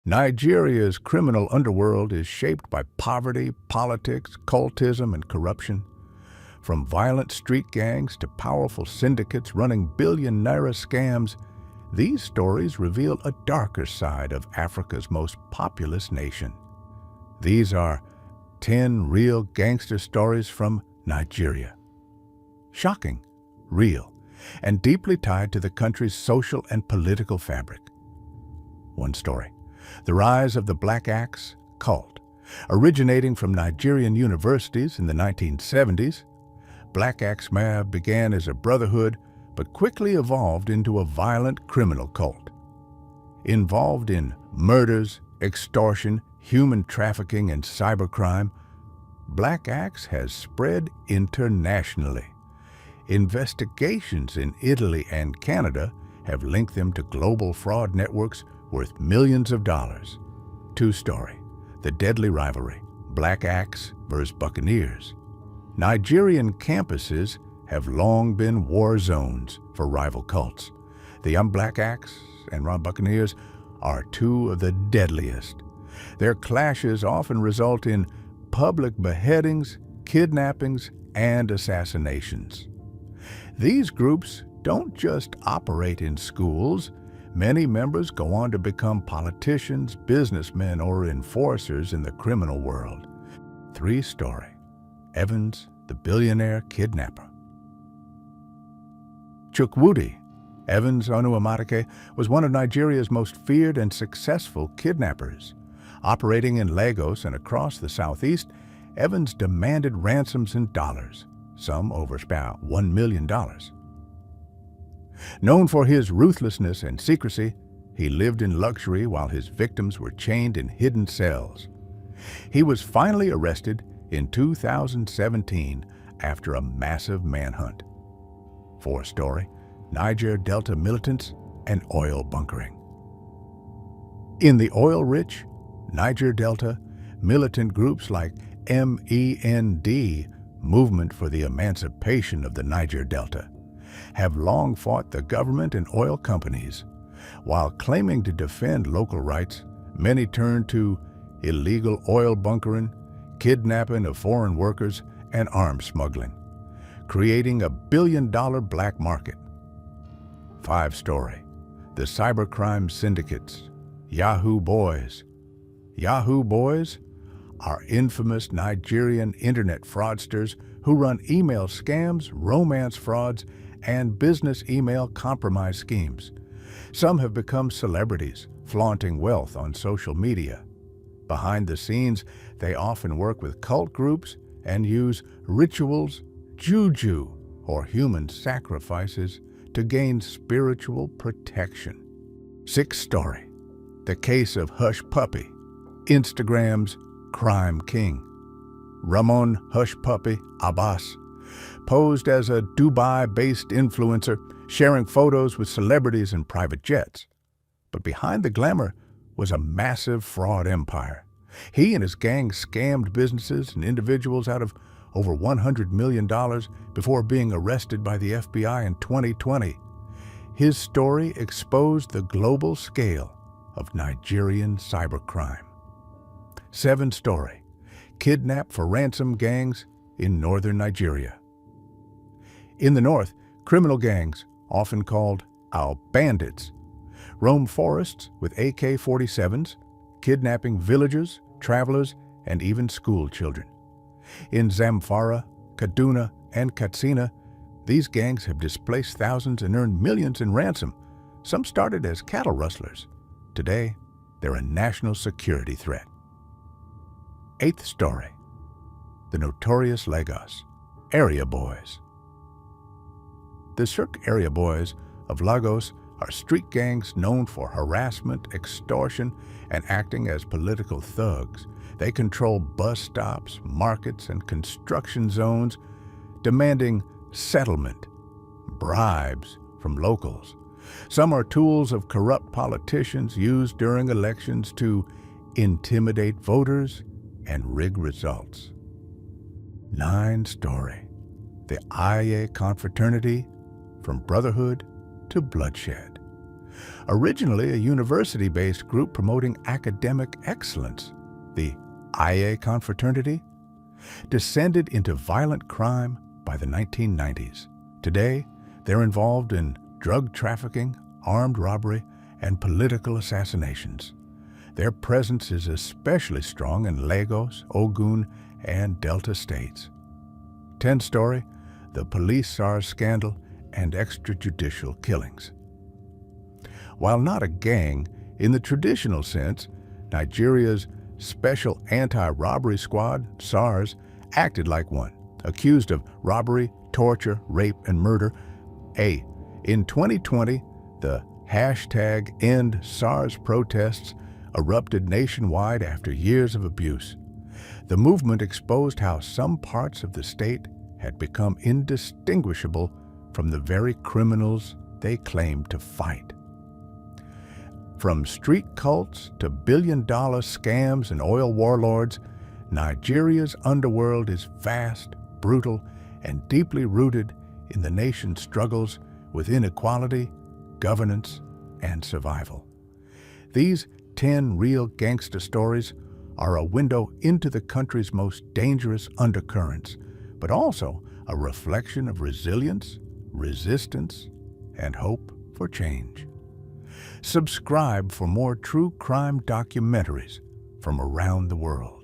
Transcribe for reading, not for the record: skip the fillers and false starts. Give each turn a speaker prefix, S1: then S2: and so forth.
S1: Nigeria's criminal underworld is shaped by poverty, politics, cultism, and corruption. From violent street gangs to powerful syndicates running billion naira scams, these stories reveal a darker side of Africa's most populous nation. These are 10 real gangster stories from Nigeria. Shocking, real, and deeply tied to the country's social and political fabric. One story: the rise of the Black Axe cult. Originating from Nigerian universities in the 1970s, Black Axe Mob began as a brotherhood but quickly evolved into a violent criminal cult. Involved in murders, extortion, human trafficking, and cybercrime, Black Axe has spread internationally. Investigations in Italy and Canada have linked them to global fraud networks worth millions of dollars. Two story: the deadly rivalry, Black Axe versus Buccaneers. Nigerian campuses have long been war zones for rival cults. The Black Axe and Buccaneers are two of the deadliest. Their clashes often result in public beheadings, kidnappings, and assassinations. These groups don't just operate in schools. Many members go on to become politicians, businessmen, or enforcers in the criminal world. Three story: Evans, the billionaire kidnapper. Chukwudi Evans Onuamadike was one of Nigeria's most feared and successful kidnappers. Operating in Lagos and across the southeast, Evans demanded ransoms in dollars, some over about $1 million. Known for his ruthlessness and secrecy, he lived in luxury while his victims were chained in hidden cells. He was finally arrested in 2017 after a massive manhunt. Fourth story: Niger Delta militants and oil bunkering. In the oil-rich Niger Delta, militant groups like MEND, Movement for the Emancipation of the Niger Delta, have long fought the government and oil companies. While claiming to defend local rights, many turn to illegal oil bunkering, kidnapping of foreign workers, and arms smuggling, creating a billion-dollar black market. Five story: the cybercrime syndicates, Yahoo Boys. Yahoo Boys are infamous Nigerian internet fraudsters who run email scams, romance frauds, and business email compromise schemes. Some have become celebrities, flaunting wealth on social media. Behind the scenes, they often work with cult groups and use rituals, juju, or human sacrifices to gain spiritual protection. Sixth story: the case of Hush Puppy, Instagram's crime king. Ramon Hush Puppy Abbas posed as a Dubai-based influencer, sharing photos with celebrities and private jets. But behind the glamour was a massive fraud empire. He and his gang scammed businesses and individuals out of over $100 million before being arrested by the FBI in 2020. His story exposed the global scale of Nigerian cybercrime. Seventh story: kidnap for ransom gangs in northern Nigeria. In the north, criminal gangs, often called bandits, roam forests with AK-47s, kidnapping villagers, travelers, and even school children. In Zamfara, Kaduna, and Katsina, these gangs have displaced thousands and earned millions in ransom. Some started as cattle rustlers. Today, they're a national security threat. Eighth story: the notorious Lagos Area Boys. The Cirque Area Boys of Lagos are street gangs known for harassment, extortion, and acting as political thugs. They control bus stops, markets, and construction zones, demanding settlement, bribes from locals. Some are tools of corrupt politicians used during elections to intimidate voters and rig results. Ninth story: the Aye confraternity, from brotherhood to bloodshed. Originally a university-based group promoting academic excellence, the IA Confraternity descended into violent crime by the 1990s. Today, they're involved in drug trafficking, armed robbery, and political assassinations. Their presence is especially strong in Lagos, Ogun, and Delta states. 10-story, the police SARS scandal, and extrajudicial killings. While not a gang in the traditional sense, Nigeria's Special Anti-Robbery Squad, SARS, acted like one, accused of robbery, torture, rape, and murder. In 2020, the #EndSARS protests erupted nationwide after years of abuse. The movement exposed how some parts of the state had become indistinguishable from the very criminals they claimed to fight. From street cults to billion-dollar scams and oil warlords, Nigeria's underworld is vast, brutal, and deeply rooted in the nation's struggles with inequality, governance, and survival. These 10 real gangster stories are a window into the country's most dangerous undercurrents, but also a reflection of resilience, resistance, and hope for change. Subscribe for more true crime documentaries from around the world.